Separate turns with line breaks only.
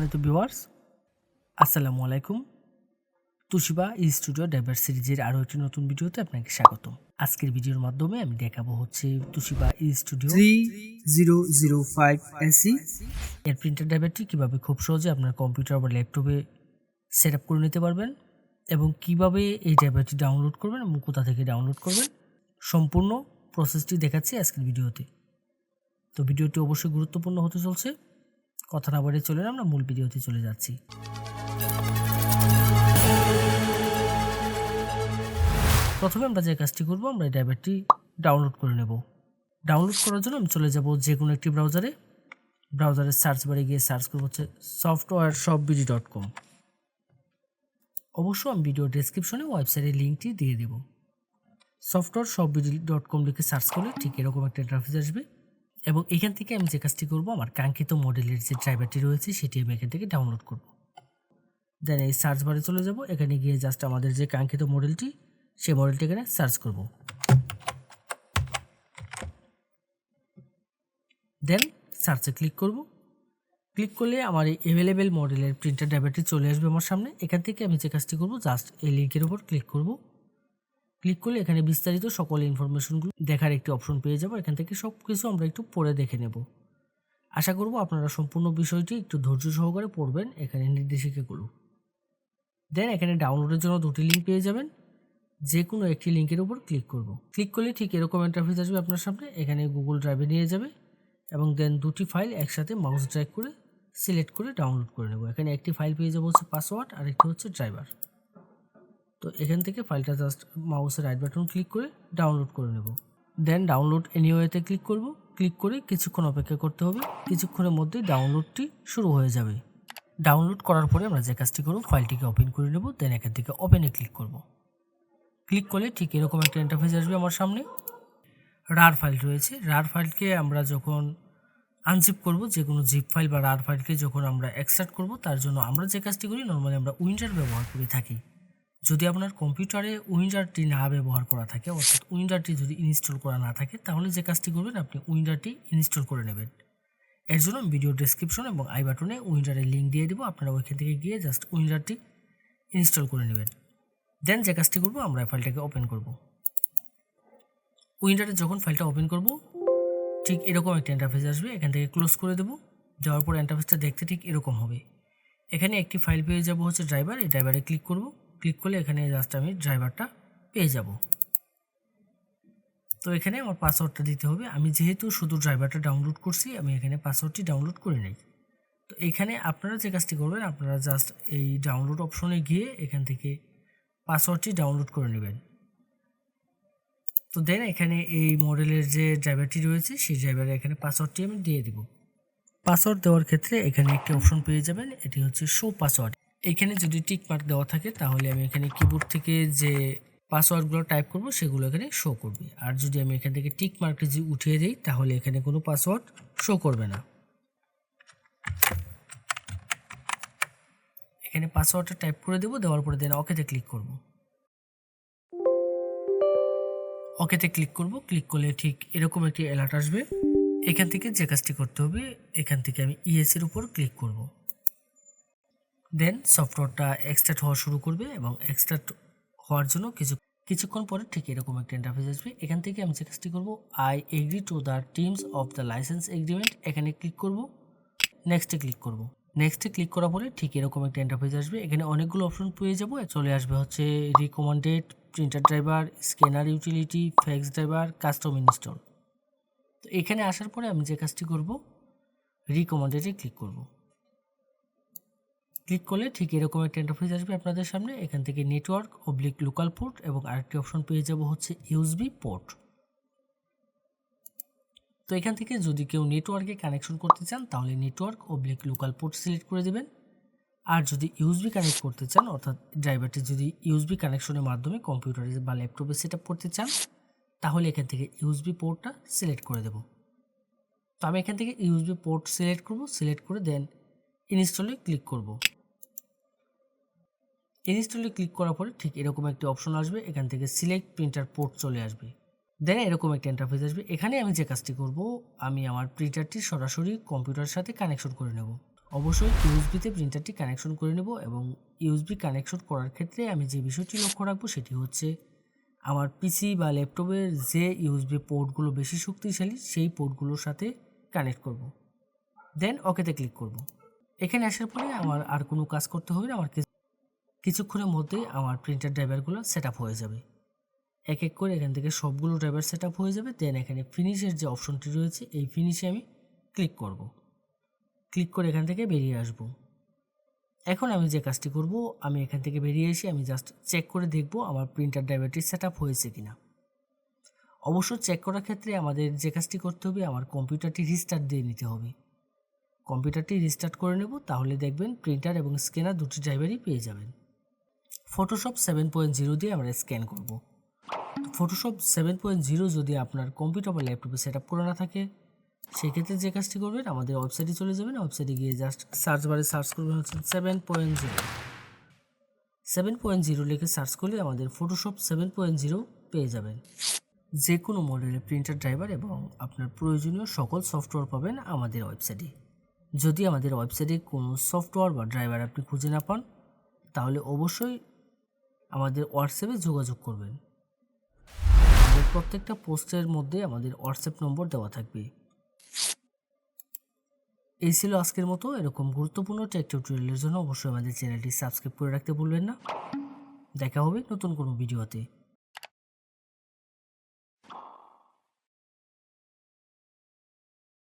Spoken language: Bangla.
সম্মানিত ভিউয়ার্স, আসসালামু আলাইকুম। তুশিবা স্টুডিও ড্রাইভার সিরিজের আরও একটি নতুন ভিডিওতে আপনাকে স্বাগতম। আজকের ভিডিওর মাধ্যমে আমি দেখাবো হচ্ছে তুশিবা স্টুডিও
3005 SE
এর প্রিন্টার ড্রাইভারটি কীভাবে খুব সহজে আপনার কম্পিউটার বা ল্যাপটপে সেট আপ করে নিতে পারবেন এবং কিভাবে এই ড্রাইভারটি ডাউনলোড করবেন এবং কোথা থেকে ডাউনলোড করবেন, সম্পূর্ণ প্রসেসটি দেখাচ্ছি আজকের ভিডিওতে। তো ভিডিওটি অবশ্যই গুরুত্বপূর্ণ হতে চলছে। কথা না বাড়িয়ে চলে আমরা মূল ভিডিওতে চলে যাচ্ছি। প্রথমে আমরা যে কাজটি করব, আমরা এই ড্রাইভারটি ডাউনলোড করে নেব। ডাউনলোড করার জন্য আমি চলে যাব যে কোনো একটি ব্রাউজারের সার্চ বারে গিয়ে সার্চ করব হচ্ছে softwareshopbd.com। অবশ্য আমি ভিডিও ডেসক্রিপশনে ওয়েবসাইটের লিঙ্কটি দিয়ে দেব। softwareshopbd.com লিখে সার্চ করলে ঠিক এরকম একটা ইন্টারফেস আসবে এবং এখান থেকে আমি যে কাজটি করব, আমার কাঙ্ক্ষিত মডেলের যে ড্রাইভারটি রয়েছে সেটি আমি এখান থেকে ডাউনলোড করব। দেন এই সার্চ বারে চলে যাব, এখানে গিয়ে জাস্ট আমাদের যে কাঙ্ক্ষিত মডেলটি সেই মডেলটি এখানে সার্চ করব। দেন সার্চে ক্লিক করব। ক্লিক করলে আমার এই অ্যাভেলেবেল মডেলের প্রিন্টার ড্রাইভারটি চলে আসবে আমার সামনে। এখান থেকে আমি যে কাজটি করব, জাস্ট এই লিঙ্কের উপর ক্লিক করব। ক্লিক করলে এখানে বিস্তারিত সকল ইনফরমেশনগুলো দেখার একটি অপশন পেয়ে যাব। এখান থেকে সব কিছু আমরা একটু পড়ে দেখে নেব। আশা করব আপনারা সম্পূর্ণ বিষয়টি একটু ধৈর্য সহকারে পড়বেন এখানে নির্দেশিকাগুলো। দেন এখানে ডাউনলোডের জন্য দুটি লিঙ্ক পেয়ে যাবেন, যে কোনো একটি লিঙ্কের উপর ক্লিক করব। ক্লিক করলে ঠিক এরকম ইন্টারফেস আসবে আপনার সামনে। এখানে গুগল ড্রাইভে নিয়ে যাবে এবং দেন দুটি ফাইল একসাথে মাউস ড্র্যাগ করে সিলেক্ট করে ডাউনলোড করে নেব। এখানে একটি ফাইল পেয়ে যাবো হচ্ছে পাসওয়ার্ড আর একটি হচ্ছে ড্রাইভার। তো এখান থেকে ফাইলটা জাস্ট মাউসের রাইট বাটন ক্লিক করে ডাউনলোড করে নেব। দেন ডাউনলোড এনিওয়েতে ক্লিক করব। ক্লিক করে কিছুক্ষণ অপেক্ষা করতে হবে। কিছুক্ষণের মধ্যে ডাউনলোডটি শুরু হয়ে যাবে। ডাউনলোড করার পরে আমরা যে কাজটি করব, ফাইলটিকে ওপেন করে নেব। দেন এখান থেকে ওপেনে ক্লিক করব। ক্লিক করলে ঠিক এরকম একটা ইন্টারফেস আসবে আমার সামনে। রার ফাইল রয়েছে, রার ফাইলকে আমরা যখন আনজিপ করব, যে কোনো জিপ ফাইল বা রার ফাইলকে যখন আমরা এক্সট্রাক্ট করব, তার জন্য আমরা যে কাজটি করি, নর্মালি আমরা উইন্ডার ব্যবহার করে থাকি। যদি আপনার কম্পিউটারে উইন্ডারটি না ব্যবহার করা থাকে, অর্থাৎ উইন্ডারটি যদি ইনস্টল করা না থাকে, তাহলে যে কাজটি করবেন, আপনি উইন্ডারটি ইনস্টল করে নেবেন। এর জন্য ভিডিও ডেসক্রিপশন এবং আই বাটনে উইন্ডারের লিঙ্ক দিয়ে দেবো, আপনারা ওইখান থেকে গিয়ে জাস্ট উইন্ডারটি ইনস্টল করে নেবেন। দেন যে কাজটি করব, আমরা ফাইলটাকে ওপেন করব। উইন্ডারে যখন ফাইলটা ওপেন করব, ঠিক এরকম একটা ইন্টারফেস আসবে। এখান থেকে ক্লোজ করে দেবো। যাওয়ার পর ইন্টারফেসটা দেখতে ঠিক এরকম হবে। এখানে একটি ফাইল পেয়ে যাব হচ্ছে ড্রাইভার। এই ড্রাইভারে ক্লিক করব। ক্লিক করলে এখানে জাস্ট আমি ড্রাইভারটা পেয়ে যাব। তো এখানে আমার পাসওয়ার্ডটা দিতে হবে। আমি যেহেতু শুধু ড্রাইভারটা ডাউনলোড করছি, আমি এখানে পাসওয়ার্ডটি ডাউনলোড করে নিই। তো এখানে আপনারা যে কাজটি করবেন, আপনারা জাস্ট এই ডাউনলোড অপশনে গিয়ে এখান থেকে পাসওয়ার্ডটি ডাউনলোড করে নেবেন। তো দেন এখানে এই মডেলের যে ড্রাইভারটি রয়েছে, সেই ড্রাইভারে এখানে পাসওয়ার্ডটি আমি দিয়ে দিব। পাসওয়ার্ড দেওয়ার ক্ষেত্রে এখানে একটি অপশন পেয়ে যাবেন, এটি হচ্ছে শো পাসওয়ার্ড। এখানে যদি টিক মার্ক দেওয়া থাকে, তাহলে আমি এখানে কিবোর্ড থেকে যে পাসওয়ার্ডগুলো টাইপ করব সেগুলো এখানে শো করবে। আর যদি আমি এখান থেকে টিক মার্কটি যদি উঠিয়ে দিই, তাহলে এখানে কোনো পাসওয়ার্ড শো করবে না। এখানে পাসওয়ার্ডটা টাইপ করে দেবো। দেওয়ার পরে দেন ওকেতে ক্লিক করব। ওকেতে ক্লিক করব। ক্লিক করলে ঠিক এরকম একটি অ্যালার্ট আসবে। এখান থেকে যে কাজটি করতে হবে, এখান থেকে আমি ইএসের উপর ক্লিক করব। দেন সফটওয়্যারটা এক্সট্রাক্ট হওয়া শুরু করবে এবং এক্সট্রাক্ট হওয়ার জন্য কিছুক্ষণ পরে ঠিক এরকম একটা ইন্টারফেস আসবে। এখান থেকে আমি যে কাজটি করব, I agree to the terms of the licence agreement, এখানে ক্লিক করব। নেক্সটে ক্লিক করব। নেক্সটে ক্লিক করার পরে ঠিক এরকম একটা ইন্টারফেস আসবে। এখানে অনেকগুলো অপশন পেয়ে যাব। চলে আসবে হচ্ছে recommended, printer driver, scanner utility, fax driver, custom install. তো এখানে আসার পরে আমি যে কাজটি করব, রিকমেন্ডেডে ক্লিক করব। ক্লিক করলে ঠিক এরকম একটা ইন্টারফেস আসবে আপনাদের সামনে। এখান থেকে নেটওয়ার্ক লোকাল পোর্ট এবং আরেকটি অপশন পেয়ে যাব হচ্ছে ইউএসবি পোর্ট। তো এখান থেকে যদি কেউ নেটওয়ার্কে কানেকশন করতে চান, তাহলে নেটওয়ার্ক লোকাল পোর্ট সিলেক্ট করে দেবেন। আর যদি ইউএসবি কানেক্ট করতে চান, অর্থাৎ ড্রাইভারটি যদি ইউএসবি কানেকশনের মাধ্যমে কম্পিউটারে বা ল্যাপটপে সেট আপ করতে চান, তাহলে এখান থেকে ইউএসবি পোর্টটা সিলেক্ট করে দেব। তো আমি এখান থেকে ইউএসবি পোর্ট সিলেক্ট করব। সিলেক্ট করে দেন ইনস্টলে ক্লিক করব। ইনস্টলে ক্লিক করার পরে ঠিক এরকম একটি অপশন আসবে। এখান থেকে সিলেক্ট প্রিন্টার পোর্ট চলে আসবে। দেন এরকম একটা ইন্টারফেস আসবে। এখানে আমি যে কাজটি করব, আমি আমার প্রিন্টারটি সরাসরি কম্পিউটারের সাথে কানেকশন করে নেব। অবশ্যই ইউএসবিতে প্রিন্টারটি কানেকশন করে নেব এবং ইউএসবি কানেকশন করার ক্ষেত্রে আমি যে বিষয়টি লক্ষ্য রাখবো সেটি হচ্ছে আমার পিসি বা ল্যাপটপের যে ইউএসবি পোর্টগুলো বেশি শক্তিশালী সেই পোর্টগুলোর সাথে কানেক্ট করব। দেন ওকেতে ক্লিক করব। এখানে আসার পরে আমার আর কোনো কাজ করতে হবে না, আমার কিছুক্ষণের মধ্যেই আমার প্রিন্টার ড্রাইভারগুলো সেট আপ হয়ে যাবে। এক এক করে এখান থেকে সবগুলো ড্রাইভার সেট আপ হয়ে যাবে। দেন এখানে ফিনিশের যে অপশনটি রয়েছে এই ফিনিশে আমি ক্লিক করব। ক্লিক করে এখান থেকে বেরিয়ে আসব। এখন আমি যে কাজটি করব, আমি এখান থেকে বেরিয়ে এসে আমি জাস্ট চেক করে দেখব আমার প্রিন্টার ড্রাইভারটি সেট আপ হয়েছে কিনা। অবশ্য চেক করার ক্ষেত্রে আমাদের যে কাজটি করতে হবে, আমার কম্পিউটারটি রিস্টার্ট দিয়ে নিতে হবে। কম্পিউটারটি রিস্টার্ট করে নেব, তাহলে দেখবেন প্রিন্টার এবং স্ক্যানার দুটি ড্রাইভারই পেয়ে যাবেন। ফটোশপ 7.0 দিয়ে আমরা স্ক্যান করব। ফটোশপ 7.0 যদি আপনার কম্পিউটার বা ল্যাপটপে সেট আপ করা না থাকে, সেক্ষেত্রে যে কাজটি করবেন, আমাদের ওয়েবসাইটে চলে যাবেন। ওয়েবসাইটে গিয়ে জাস্ট সার্চ বারে সার্চ করবেন হচ্ছে 7.0 লিখে সার্চ করলে আমাদের ফটোশপ 7.0 পেয়ে যাবেন। যে কোনো মডেলের প্রিন্টার ড্রাইভার এবং আপনার প্রয়োজনীয় সকল সফটওয়্যার পাবেন আমাদের ওয়েবসাইটে। যদি আমাদের ওয়েবসাইটে কোনো সফটওয়্যার বা ড্রাইভার আপনি খুঁজে না পান, তাহলে অবশ্যই আমাদের হোয়াটসঅ্যাপে যোগাযোগ করবেন। আমাদের প্রত্যেকটা পোস্টের মধ্যে আমাদের হোয়াটসঅ্যাপ নম্বর দেওয়া থাকবে। এই ছিল আজকের মতো। এরকম গুরুত্বপূর্ণ টেক টিউটোরিয়ালের জন্য অবশ্যই আমাদের চ্যানেলটি সাবস্ক্রাইব করে রাখতে ভুলবেন না। দেখা হবে নতুন কোনো ভিডিওতে।